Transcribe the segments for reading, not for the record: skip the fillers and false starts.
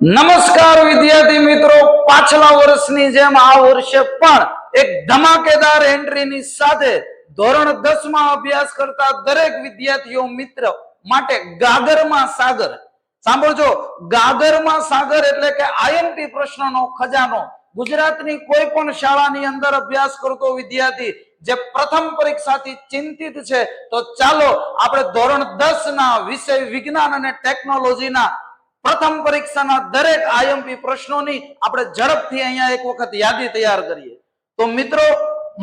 નમસ્કાર વિદ્યાર્થી મિત્રો, પાછલા વર્ષની જેમ આ વર્ષે પણ એક ધમાકેદાર એન્ટ્રીની સાથે ધોરણ 10 માં અભ્યાસ કરતા દરેક વિદ્યાર્થીઓ મિત્ર માટે ગાગરમાં સાગર. સાંભળજો, ગાગરમાં સાગર એટલે કે આઈએમપી પ્રશ્નનો ખજાનો. ગુજરાતની કોઈ પણ શાળાની અંદર અભ્યાસ કરતો વિદ્યાર્થી જે પ્રથમ પરીક્ષાથી ચિંતિત છે, તો ચાલો આપણે ધોરણ 10 ના વિષય વિજ્ઞાન અને ટેકનોલોજીના પ્રથમ પરીક્ષાના દરેક આઈએમપી પ્રશ્નોની આપણે ઝડપથી અહીંયા એક વખત યાદી તૈયાર કરીએ. તો મિત્રો,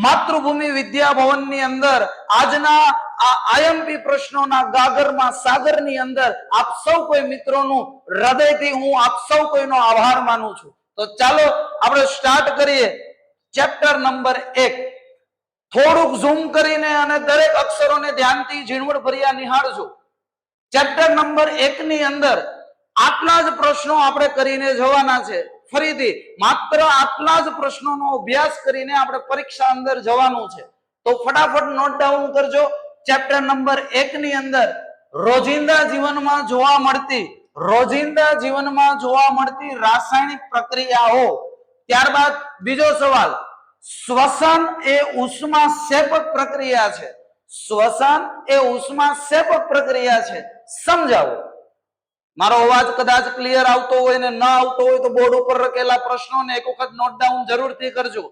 માતૃભૂમિ વિદ્યા ભવનની અંદર આજના આ આઈએમપી પ્રશ્નોના ગાગરમાં સાગરની અંદર આપ સૌ કોઈ મિત્રોનું હૃદયથી હું આપ સૌ કોઈનો આભાર માનું છું. તો ચાલો આપણે સ્ટાર્ટ કરીએ. Chapter number 1. થોડુંક ઝૂમ કરીને અને દરેક અક્ષરોને ધ્યાનથી ઝીણવટભર્યા નિહાળજો. ચેપ્ટર નંબર 1 ની અંદર આટલા જ પ્રશ્નો આપણે કરીને જવાના છે. ફરીથી માત્ર આટલા જ પ્રશ્નોનો અભ્યાસ કરીને આપણે પરીક્ષા અંદર જવાનું છે. તો ફટાફટ નોટ ડાઉન કરજો. ચેપ્ટર નંબર 1 ની અંદર રોજિંદા જીવનમાં જોવા મળતી રાસાયણિક પ્રક્રિયાઓ. ત્યારબાદ બીજો સવાલ, શ્વસન એ ઉષ્માક્ષેપક પ્રક્રિયા છે. શ્વસન એ ઉષ્માક્ષેપક પ્રક્રિયા છે, સમજાવો. મારો અવાજ કદાચ ક્લિયર આવતો હોય ને ન આવતો હોય તો બોર્ડ ઉપર લખેલા પ્રશ્નોને એક વખત નોટ ડાઉન જરૂરથી કરજો.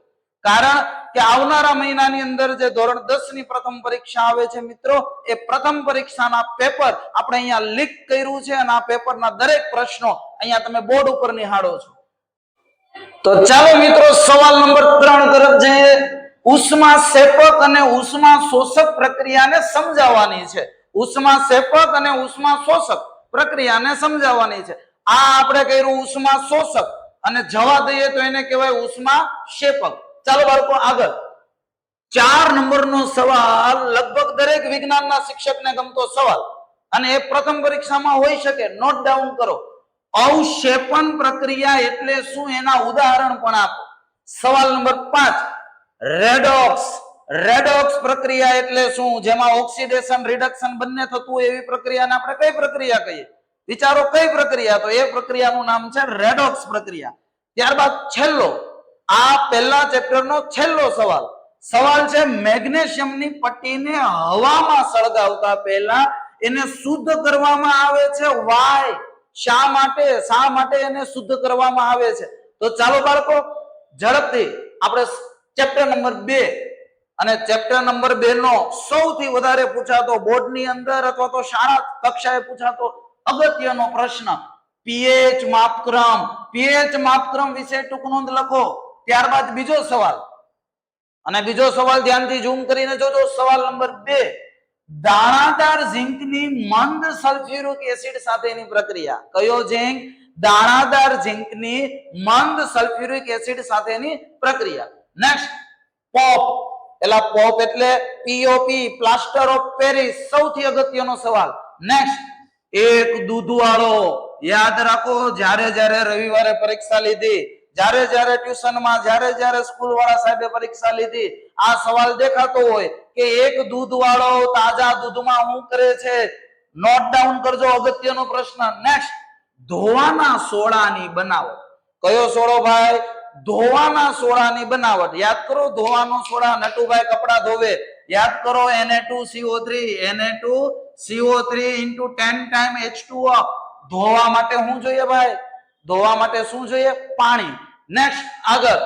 કારણ કે આવનારા મહિનાની અંદર જે ધોરણ 10 ની પ્રથમ પરીક્ષા આવે છે મિત્રો, એ પ્રથમ પરીક્ષાના પેપર આપણે અહીંયા લીક કર્યું છે અને આ પેપરના દરેક પ્રશ્નો અહીંયા તમે બોર્ડ ઉપર નિહાળો છો. તો ચાલો મિત્રો, સવાલ નંબર 3 તરફ જઈએ. ઉષ્માક્ષેપક અને ઉષ્મા શોષક પ્રક્રિયાને સમજાવવાની છે. ઉષ્માક્ષેપક અને ઉષ્મા શોષક પ્રક્રિયાને સમજાવવાની છે. આ આપણે કર્યું ઉષ્મા શોષક અને જવા દઈએ તો એને કહેવાય ઉષ્મા ક્ષેપક. ચાલો બાળકો આગળ. 4 નંબરનો સવાલ લગભગ દરેક વિજ્ઞાનના શિક્ષકને ગમતો સવાલ અને એ પ્રથમ પરીક્ષામાં હોઈ શકે. નોટ ડાઉન કરો. અવક્ષેપન પ્રક્રિયા એટલે શું, એના ઉદાહરણ પણ આપો. સવાલ નંબર 5, રેડોક્સ પ્રક્રિયા એટલે શું, જેમાં ઓક્સિડેશન રિડક્શન બંને થતું હોય એવી પ્રક્રિયાને આપણે કઈ પ્રક્રિયા કહીએ? વિચારો કઈ પ્રક્રિયા? તો એ પ્રક્રિયાનું નામ છે રેડોક્સ પ્રક્રિયા. ત્યારબાદ છેલ્લો, આ પહેલા ચેપ્ટરનો છેલ્લો સવાલ છે મેગ્નેશિયમની પટ્ટીને હવામાં સળગાવતા પહેલા એને શુદ્ધ કરવામાં આવે છે. વાય, શા માટે એને શુદ્ધ કરવામાં આવે છે? તો ચાલો બાળકો ઝડપથી આપણે ચેપ્ટર નંબર 2 અને ચેપ્ટર નંબર 2 નો સૌથી વધારે પૂછાતો બોર્ડની અંદર અથવા તો શાળા કક્ષાએ પૂછાતો અગત્યનો પ્રશ્ન, પીએચ માપક્રમ વિશે ટૂંક નોંધ લખો. ત્યારબાદ બીજો સવાલ, અને બીજો સવાલ ધ્યાનથી ઝૂમ કરીને જોજો. સવાલ નંબર 2, દાણાદાર ઝિંકની મંદ સલ્ફ્યુરિક એસિડ સાથેની પ્રક્રિયા. કયો ઝિંક? દાણાદાર ઝિંકની મંદ સલ્ફ્યુરિક એસિડ સાથેની પ્રક્રિયા. નેક્સ્ટ, પોપ એટલે પીઓપી, પ્લાસ્ટર ઓફ પેરિસ, સૌથી અગત્યનો સવાલ. નેક્સ્ટ, એક દૂધવાળો. યાદ રાખો, જ્યારે રવિવારે પરીક્ષા લીધી, જ્યારે ટ્યુશનમાં, જ્યારે સ્કૂલ વાળા સાહેબે પરીક્ષા લીધી, આ સવાલ દેખાતો હોય કે એક દૂધવાળો તાજા દૂધમાં શું કરે છે? નોટ ડાઉન કરજો, અગત્યનો પ્રશ્ન. નેક્સ્ટ, ધોવાના સોડાની બનાવટ. કયો સોડો ભાઈ? ધોવાના સોડાની બનાવટ. યાદ કરો, ધોવાનો સોડા, નટુભાઈ કપડા ધોવે, યાદ કરો, Na2CO3 into 10 times H2O. ધોવા માટે શું જોઈએ ભાઈ? ધોવા માટે શું જોઈએ? પાણી. નેક્સ્ટ આગળ,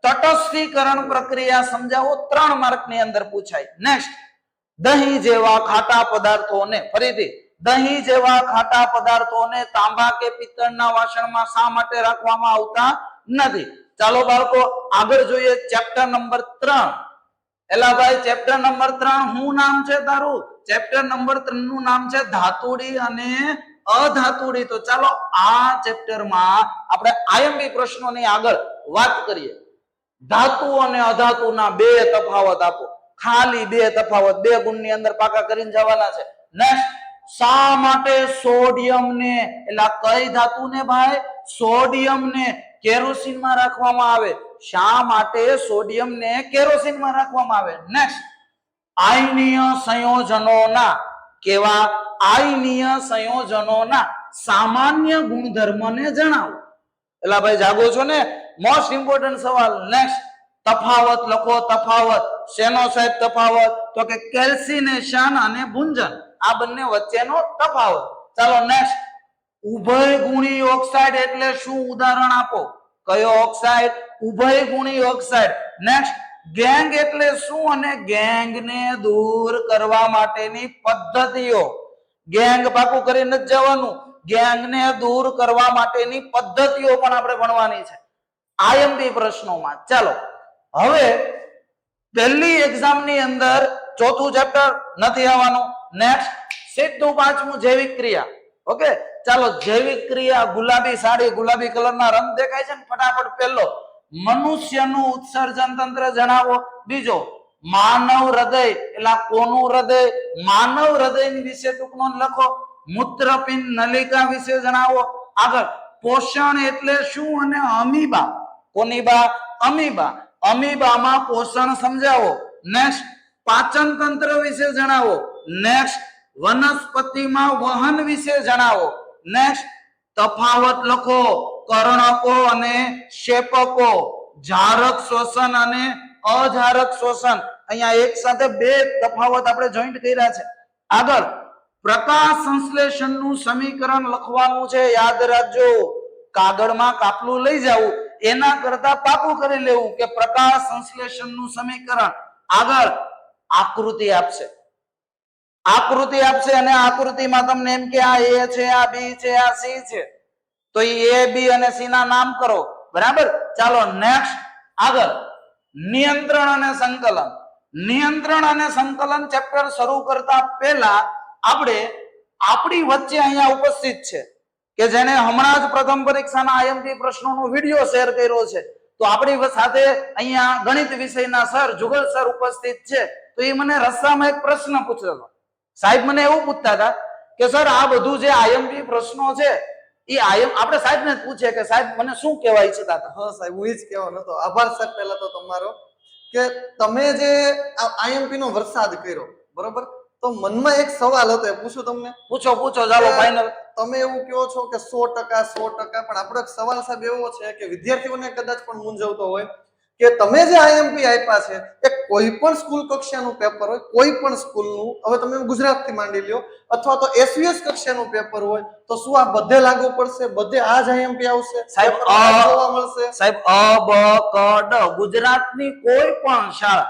તટસ્થીકરણ પ્રક્રિયા સમજાવો. 3 માર્કની અંદર પૂછાય. નેક્સ્ટ, દહીં જેવા ખાટા પદાર્થોને તાંબા કે પિત્તળના વાસણમાં શા માટે રાખવામાં આવતા નથી? ચાલો બાળકો આગળ જોઈએ. Chapter number 3. એલા ભાઈ, ચેપ્ટર નંબર 3 શું નામ છે તારું? ચેપ્ટર નંબર 3 નું નામ છે ધાતુડી અને અધાતુડી. તો ચાલો આ ચેપ્ટરમાં આપણે આઈએમપી પ્રશ્નોની આગળ વાત કરીએ. ધાતુ અને અધાતુના 2 તફાવત આપો. ખાલી 2 તફાવત 2 ગુણની અંદર પાકા કરીને જવાના છે. નેક્સ્ટ, શા માટે સોડિયમને, એટલે કઈ ધાતુને ભાઈ? સોડિયમને કેરોસીનમાં રાખવામાં આવે. શા માટે સોડિયમને કેરોસીનમાં રાખવામાં આવે? નેક્સ્ટ, આયનીય સંયોજનોના, કેવા? આયનીય સંયોજનોના સામાન્ય ગુણધર્મને જણાવો. એલા ભાઈ જાગો છો ને? મોસ્ટ ઇમ્પોર્ટન્ટ સવાલ. નેક્સ્ટ, તફાવત લખો. તફાવત શેનો સાહેબ તફાવત? તો કે કેલ્સિનેશન અને ભુંજન, આ બંને વચ્ચેનો તફાવત. ચાલો નેક્સ્ટ, ઉભયગુણી ઓક્સાઇડ એટલે શું? ઉદાહરણ આપો. કયો ઓક્સાઇડ? ઉભયગુણી ઓક્સાઇડ. નેક્સ્ટ, ગેંગ એટલે શું અને ગેંગને દૂર કરવા માટેની પદ્ધતિઓ. ગેંગ પાકું કરીને જ જવાનું. ગેંગને દૂર કરવા માટેની પદ્ધતિઓ પણ આપણે ભણવાની છે આઈએમપી પ્રશ્નોમાં. ચાલો હવે પહેલી એક્ઝામ ની અંદર ચોથું ચેપ્ટર નથી આવવાનું. નેક્સ્ટ, સીધું પાંચમું જૈવિક ક્રિયા. ઓકે, ચાલો જૈવિક ક્રિયા. ગુલાબી સાડી, ગુલાબી કલરના રંગ દેખાય છે ને? ફટાફટ પહેલો, મનુષ્યનું ઉત્સર્જન તંત્ર જણાવો. બીજો, માનવ હૃદય એટલે કોનું હૃદય? માનવ હૃદયની વિશે ટૂંક નોંધ લખો. મૂત્રપિંડ નલિકા વિશે જણાવો. આગળ, પોષણ એટલે શું અને અમીબા. કોની બા? અમીબા. અમીબામાં પોષણ સમજાવો. નેક્સ્ટ, પાચન તંત્ર વિશે જણાવો. નેક્સ્ટ, વનસ્પતિમાં વહન વિશે જણાવો. નેક્સ્ટ, તફાવત લખો. કર્ણકો અને શેપકો, જારક શ્વસન અને અજારક શ્વસન. અહીંયા એક સાથે બે તફાવત આપણે જોઈન્ટ કર્યા છે. આગળ, પ્રકાશ સંશ્લેષણનું સમીકરણ લખવાનું છે. યાદ રાખજો, કાગળમાં કાપલું લઈ જવું એના કરતા પાકું કરી લેવું કે પ્રકાશ સંશ્લેષણનું સમીકરણ. આગળ, આકૃતિ આપશે. આકૃતિ આપશે અને આકૃતિમાં તમને એમ કે આ એ છે, આ બી છે, આ સી છે, તો એ બી અને સી ના નામ કરો. બરાબર. ચાલો નેક્સ્ટ, આગળ, નિયંત્રણ અને સંકલન. નિયંત્રણ અને સંકલન ચેપ્ટર શરૂ કરતા પહેલા આપણે આપણી વચ્ચે અહીંયા ઉપસ્થિત છે કે જેને હમણાં જ પ્રથમ પરીક્ષાના આઈએમપી પ્રશ્નોનો વિડીયો શેર કર્યો છે, તો આપણી સાથે અહીંયા ગણિત વિષયના સર જુગલ સર ઉપસ્થિત છે. તો એ મને રસ્તામાં એક પ્રશ્ન પૂછેલો. સાહેબ મને એવું પૂછતા હતા કે સર આ બધું જે આઈએમપી પ્રશ્નો છે એ આપણે સાહેબ ને પૂછે કે સાહેબ મને શું કહેવા ઈચ્છતા હતા? હા સાહેબ, હું એ જ કહેવાનો હતો. આભાર સાહેબ પહેલા તો તમારો કે તમે જે આઈએમપી નો વરસાદ કર્યો, બરોબર. તો મનમાં એક સવાલ હતો, એ પૂછું તમને? પૂછો પૂછો. ચાલો ફાઇનલ. તમે એવું કહો છો કે 100% પણ આપણો એક સવાલ સાહેબ એવો છે કે વિદ્યાર્થીઓને કદાચ પણ મૂંઝવતો હોય કે તમે જે આઈએમપી આપ્યા છે એ કોઈ પણ સ્કૂલ કક્ષાનું પેપર હોય, કોઈ પણ સ્કૂલનું, હવે તમે ગુજરાતથી માંડી લ્યો, અથવા તો એસવીએસ કક્ષાનું પેપર હોય, તો શું આ બધે લાગુ પડશે? બધે આ જ આઈએમપી આવશે સાહેબ? જોવા મળશે સાહેબ, અ બ ક ડ ગુજરાતની કોઈ પણ શાળા,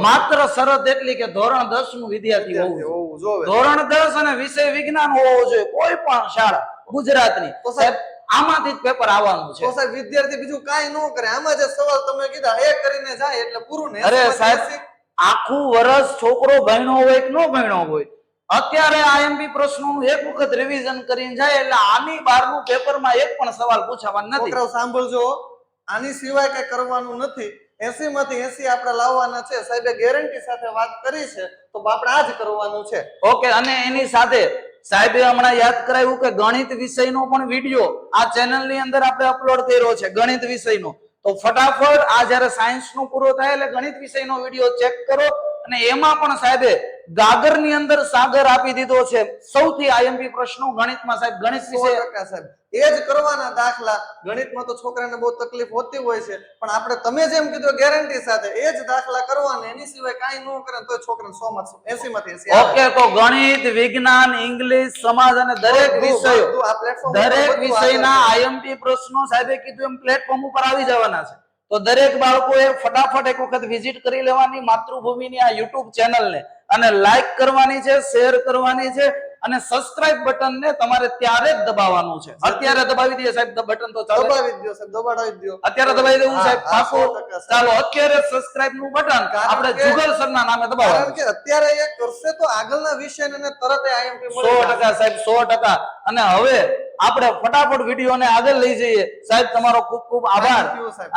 માત્ર શરત એટલી કે ધોરણ 10 નું વિદ્યાર્થી હોવું જોઈએ. ધોરણ 10 અને વિષય વિજ્ઞાન હોવો જોઈએ કોઈ પણ શાળા ગુજરાતની. તો સાહેબ આમાંથી જ પેપર આવવાનું છે. તો સાહેબ વિદ્યાર્થી બીજું કાંઈ ન કરે, આમાં જે સવાલ તમે કીધા એ કરીને જાય એટલે પૂરું ને. અરે સાહેબ, આખું વર્ષ છોકરો ભણ્યો હોય કે ન ભણ્યો હોય, અત્યારે આઈએમપી પ્રશ્નોનું એક વખત રિવિઝન કરીને જાય એટલે આની બહારનું પેપરમાં એક પણ સવાલ પૂછવાનો નથી. છોકરાઓ સાંભળજો, આની સિવાય કઈ કરવાનું નથી. 80 માંથી 80 આપણે લાવવાના છે. સાહેબે ગેરંટી સાથે વાત કરી છે, તો આપણે આ જ કરવાનું છે. ઓકે. અને એની સાથે સાહેબે હમણાં યાદ કરાવ્યું કે ગણિત વિષયનો પણ વિડીયો આ ચેનલની અંદર આપણે અપલોડ કર્યો છે, ગણિત વિષયનો. તો ફટાફટ આ જ્યારે સાયન્સ નું પૂરો થાય એટલે ગણિત વિષયનો વિડીયો ચેક કરો. અને એમાં પણ સાહેબે ગાગરની અંદર સાગર આપી દીધો છે. સૌથી આઈએમપી પ્રશ્નો ગણિતમાં સાહેબ, ગણિત વિષય 100% સાહેબ એ જ કરવાના દાખલા. ગણિતમાં તો છોકરાને બહુ તકલીફ હોતી હોય છે, પણ આપણે તમે જેમ કીધું ગેરંટી સાથે એ જ દાખલા કરવાના. એની સિવાય કાંઈ ન કરે તો છોકરાને 100 માંથી 80 માંથી 80. ઓકે. તો ગણિત, વિજ્ઞાન, ઇંગ્લિશ, સમાજ અને દરેક વિષયો, દરેક વિષયના આઈએમપી પ્રશ્નો સાહેબે કીધું એમ પ્લેટફોર્મ ઉપર આવી જવાના છે. તો દરેક બાળકોએ ફટાફટ એક વખત વિઝિટ કરી લેવાની માતૃભૂમિની આ યુટ્યુબ ચેનલને, અને લાઈક કરવાની છે, શેર કરવાની છે, અને સબસ્ક્રાઇબ બટન ને તમારે ત્યારે જ દબાવવાનું છે. અત્યારે દબાવી દઈએ સાહેબ બટન, તો ચાલો દબાવી દો સાહેબ, દબાવી દો. અત્યારે દબાવી દેવું સાહેબ પાછો. ચાલો અત્યારે સબસ્ક્રાઇબ નું બટન આપણે જુગલ સર ના નામે દબાવવાનું. કારણ કે અત્યારે એ કરશે તો આગળના વિષયને તરત આઈએમપી મળે. 100% સાહેબ, 100%. અને હવે આપણે ફટાફટ વિડીયોને આગળ લઈ જઈએ. સાહેબ તમારો ખૂબ ખૂબ આભાર.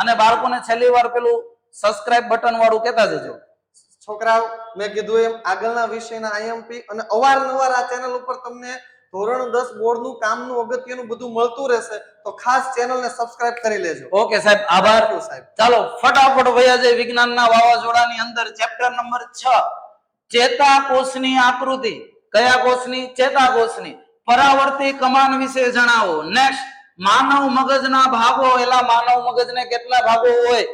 અને બાળકોને છેલ્લી વાર પેલું સબસ્ક્રાઇબ બટન વાળું કહેતા જજો. છોકરાઓ, મેં કીધું એમ આગળના વિષયના આઈએમપી અને અવારનવાર આ ચેનલ ઉપર તમને ધોરણ 10 બોર્ડનું કામનું અગત્યનું બધું મળતું રહેશે, તો ખાસ ચેનલને સબસ્ક્રાઇબ કરી લેજો. ઓકે સાહેબ, આભાર સાહેબ. ચાલો ફટાફટ વયા જઈએ વિજ્ઞાનના વાવાઝોડાની અંદર. ચેપ્ટર નંબર 6, ચેતાકોષની આકૃતિ. કયા કોષની? ચેતાકોષની. પરાવર્તી કમાન વિશે જણાવો. નેક્સ્ટ, માનવ મગજના ભાગો, એલા માનવ મગજને કેટલા ભાગો હોય?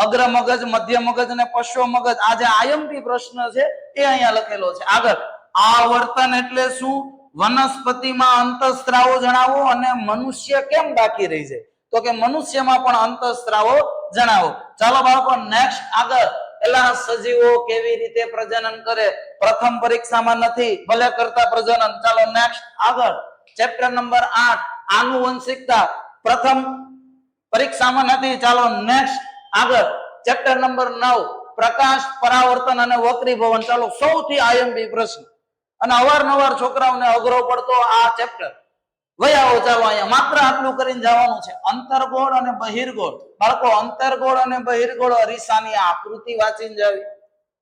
અગ્ર મગજ, મધ્ય મગજ અને પશ્વ મગજ. આ જે આઈએમપી પ્રશ્ન છે એ અહીંયા લખેલો છે. આગળ, આવર્તન એટલે શું? વનસ્પતિમાં અંતઃસ્ત્રાવો જણાવો અને મનુષ્ય કેમ બાકી રહી જાય? તો કે મનુષ્યમાં પણ અંતઃસ્ત્રાવો જણાવો. ચાલો બાળકો નેક્સ્ટ આગળ. એલા સજીવો કેવી રીતે પ્રજનન કરે? પ્રથમ પરીક્ષામાં નથી, ભલે કરતા પ્રજનન. ચાલો નેક્સ્ટ આગળ. ચેપ્ટર નંબર 8 આનુવંશિકતા, પ્રથમ પરીક્ષામાં નથી. ચાલો નેક્સ્ટ આગળ. ચેપ્ટર નંબર 9 પ્રકાશ, પરાવર્તન અને વક્રીભવન. ચાલો સૌથી આઈએમપી પ્રશ્ન અને અવારનવાર છોકરાઓને અઘરો પડતો આ ચેપ્ટર. વયાવો ચાલો અહીંયા માત્ર આટલું કરીને જવાનું છે. અંતર્ગોળ અને બહિર્ગોળ. બાળકો અંતર્ગોળ અને બહિર્ગોળ અરીસાની આકૃતિ વાંચીને જાવી.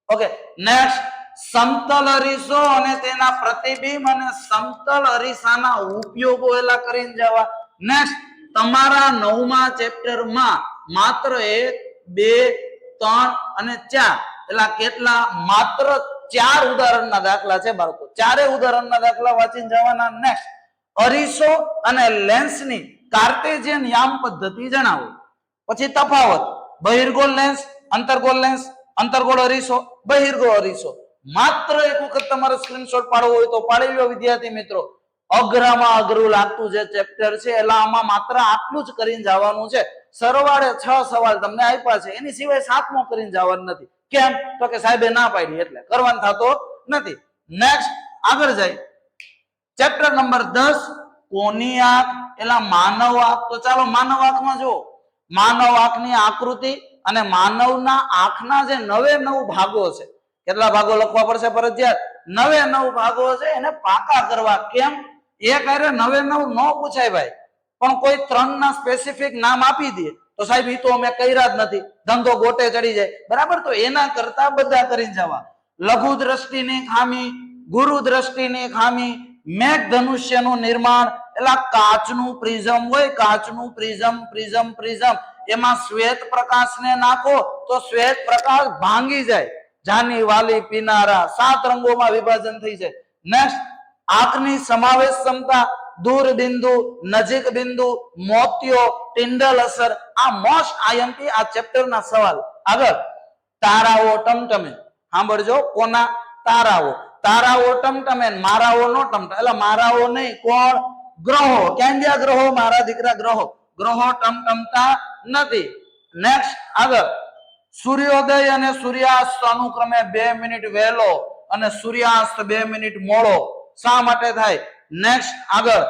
ઓકે નેક્સ્ટ, સમતલ અરીસો અને તેના પ્રતિબિંબ અને સમતલ અરીસાના ઉપયોગો એલા કરીને જવા. નેક્સ્ટ, તમારા 9મા ચેપ્ટરમાં માત્ર 1 2 3 અને 4 એલા કેટલા? માત્ર 4 ઉદાહરણના દાખલા છે બાળકો. 4 ઉદાહરણના દાખલા વાંચીને જવાના. નેક્સ્ટ, અરીસો અને લેન્સની કાર્ટેશિયન યામ પદ્ધતિ જણાવો. પછી તફાવત, બહિર્ગોળ લેન્સ, અંતર્ગોળ લેન્સ, અંતર્ગોળ અરીસો, બહિર્ગોળ અરીસો. માત્ર એક વખત તમારે સ્ક્રીનશોટ પાડવો હોય તો પાડી લો વિદ્યાર્થી મિત્રો. અઘરામાં અઘરું લાગતું જે ચેપ્ટર છે એટલે આમાં માત્ર આટલું જ કરીને જવાનું છે. સરવાળે 6 સવાલ તમને આપ્યા છે, એની સિવાય 7મો કરીને જવાનું નથી. કેમ? તો કે સાહેબે ના પાડી એટલે કરવાનું થતો નથી. નેક્સ્ટ આગળ જાય. ચેપ્ટર નંબર 10 કોની આંખ? એલા માનવ આંખ. તો ચાલો માનવ આંખમાં જુઓ. માનવ આંખની આકૃતિ અને માનવના આંખના જે 9 ભાગો છે. કેટલા ભાગો લખવા પડશે ફરજિયાત? 9 ભાગો છે, એને પાકા કરવા. કેમ? એક હારે 9 નો પૂછાય ભાઈ, પણ કોઈ 3 ના સ્પેસિફિક નામ આપી દે તો સાહેબ ઈ તો અમે કર્યા જ નથી, ધંધો ગોટે ચડી જાય. બરાબર, તો એના કરતા બધા કરીને જવા. લઘુ દ્રષ્ટિની ખામી, ગુરુ દ્રષ્ટિની ખામી, મેઘ ધનુષ્યનું નિર્માણ. એટલે કાચનું પ્રિઝમ હોય, કાચનું પ્રિઝમ, એમાં શ્વેત પ્રકાશને નાખો તો શ્વેત પ્રકાશ ભાંગી જાય. જાની, વાલી, પીનારા 7 રંગોમાં વિભાજન થઈ જાય. નેક્સ્ટ, આંખની સમાવેશ ક્ષમતા, દૂર બિંદુ, નજીક બિંદુ, મોતિયો, ટિંડલ અસર. આ મોસ્ટ આઈએમપી આ ચેપ્ટરના સવાલ. આગળ, તારાઓ ટમટમે. સાંભળજો, કોના? તારાઓ. તારાઓ ટમટમે, મારાઓ નો ટમટમે. એટલે મારાઓ નહીં, કોણ? ગ્રહો. ક્યાં ગયા ગ્રહો? મારા દીકરા ગ્રહો. ગ્રહો ટમટમતા નથી. નેક્સ્ટ આગળ, સૂર્યોદય અને સૂર્યાસ્ત અનુક્રમે 2 મિનિટ વહેલો અને સૂર્યાસ્ત 2 મિનિટ મોડો શા માટે થાય? નેક્સ્ટ આગળ,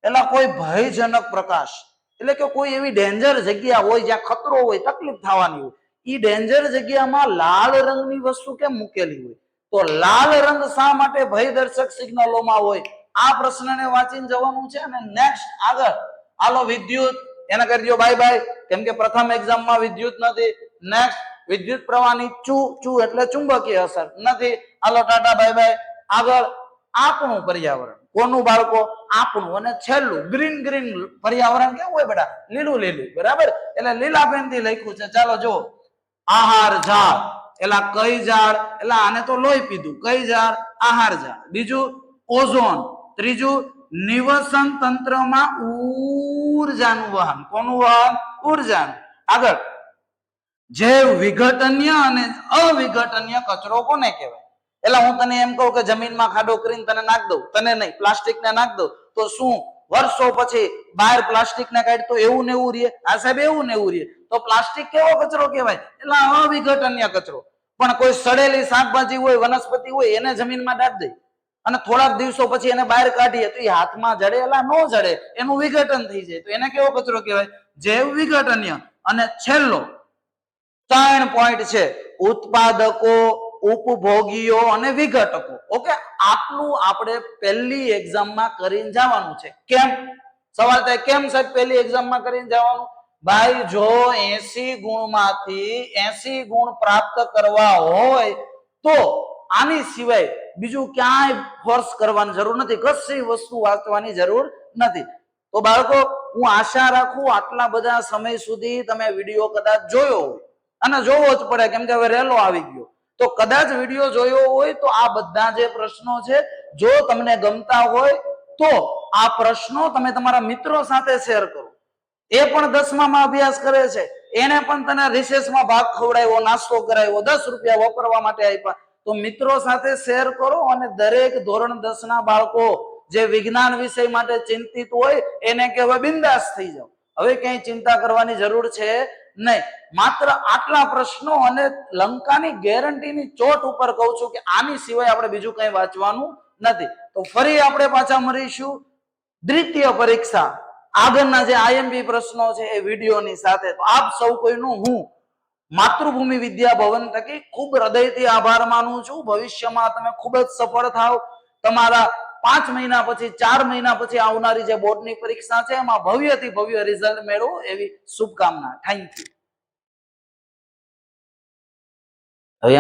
એટલે કોઈ ભયજનક પ્રકાશ, એટલે કે કોઈ એવી ડેન્જર જગ્યા હોય જ્યાં ખતરો હોય, તકલીફ થવાની હોય, ઈ ડેન્જર જગ્યામાં લાલ રંગની વસ્તુ કેમ મૂકેલી હોય? તો લાલ રંગ શા માટે ભયદર્શક સિગ્નલોમાં હોય? આ પ્રશ્નને વાંચીને જવાનું છે. અને નેક્સ્ટ આગળ, હાલો વિદ્યુત, એને કરી દો બાય બાય, કેમ કે પ્રથમ એક્ઝામમાં વિદ્યુત નથી. નેક્સ્ટ, વિદ્યુત પ્રવાહની ચુ એટલે ચુંબકીય અસર નથી. હાલો ટાટા બાય બાય. આગળ, આપણું પર્યાવરણ. કોનું બાળકો? આપણું. અને છેલ્લું ગ્રીન પર્યાવરણ કેવું હોય બેટા? લીલું. બરાબર, એટલે લીલા પેન થી લખ્યું છે. ચાલો જો, આહાર ઝાડ. એલા કઈ ઝાડ? એલા આને તો લોહી પીધું. કઈ ઝાડ? આહાર ઝાડ. બીજું ઓઝોન. ત્રીજું નિવસન તંત્રમાં ઉર્જાનું વહન. કોનું વહન? ઉર્જાનું. આગળ, જૈવ વિઘટનીય અને અવિઘટનીય કચરો કોને કહેવાય? એટલે હું તને એમ કહું કે જમીનમાં ખાડો કરીને તને નાખ દઉં, તને નહીં, પ્લાસ્ટિક ને નાખ દઉં, તો શું વર્ષો પછી બહાર પ્લાસ્ટિક ને કાઢ તો એવું ને એવું રહે? આ સાહેબ એવું ને એવું રહે. તો પ્લાસ્ટિક કેવો કચરો કહેવાય? એટલે અવિઘટનીય કચરો. પણ કોઈ સડેલી શાકભાજી હોય, વનસ્પતિ હોય, એને જમીનમાં દાટ દે અને થોડાક દિવસો પછી એને બહાર કાઢીએ તો એ હાથમાં જડે? એલા નો જડે, એનું વિઘટન થઈ જાય. તો એને કેવો કચરો કહેવાય? જૈવ વિઘટનીય. અને છેલ્લો 3 પોઈન્ટ છે, ઉત્પાદકો, ઉપભોગીઓ અને વિઘટકો. ઓકે, આટલું આપણે પહેલી એક્ઝામમાં કરીને જવાનું છે. કેમ? સવાલ થાય કેમ સાહેબ પહેલી એક્ઝામમાં કરીને જવાનું? ભાઈ જો 80 ગુણમાંથી 80 ગુણ પ્રાપ્ત કરવા હોય તો આની સિવાય બીજું ક્યાંય ફોર્સ કરવાની જરૂર નથી, કશી વસ્તુ વાંચવાની જરૂર નથી. તો બાળકો, હું આશા રાખું આટલા બધા સમય સુધી તમે વિડીયો કદાચ જોયો હોય, અને જોવો જ પડે કેમ કે હવે રેલો આવી ગયો. તો કદાચ વિડીયો જોયો હોય તો આ બધા જે પ્રશ્નો છે જો તમને ગમતા હોય તો આ પ્રશ્નો તમે તમારા મિત્રો સાથે શેર કરો. એ પણ 10મા અભ્યાસ કરે છે, એને પણ તને રિસેસમાં ભાગ ખવડાવ્યો, નાસ્તો કરાવ્યો, 10 રૂપિયા વાપરવા માટે આપ્યા. તો મિત્રો સાથે શેર કરો અને દરેક ધોરણ 10 ના બાળકો જે વિજ્ઞાન વિષય માટે ચિંતિત હોય એને કે હવે બિંદાસ થઈ જાઓ, હવે ક્યાંય ચિંતા કરવાની જરૂર છે નહીં. માત્ર આટલા પ્રશ્નો અને લંકાની ગેરંટીની ચોટ ઉપર કહું છું કે આની સિવાય આપણે બીજું કંઈ વાંચવાનું નથી. તો ફરી આપણે પાછા મળીશું દ્વિતીય પરીક્ષા આગળના જે આઈએમપી પ્રશ્નો છે એ વિડીયોની સાથે. તો આપ સૌ કોઈનું હું માતૃભૂમિ વિદ્યા ભવન થકી ખૂબ હૃદયથી આભાર માનું છું. ભવિષ્યમાં તમે ખૂબ જ સફળ થાવ. તમારા 5 મહિના પછી 4 મહિના પછી આવનારી જે બોર્ડની પરીક્ષા છે એમાં ભવ્યથી ભવ્ય રિઝલ્ટ મેળવો એવી શુભકામના. Thank you. હવે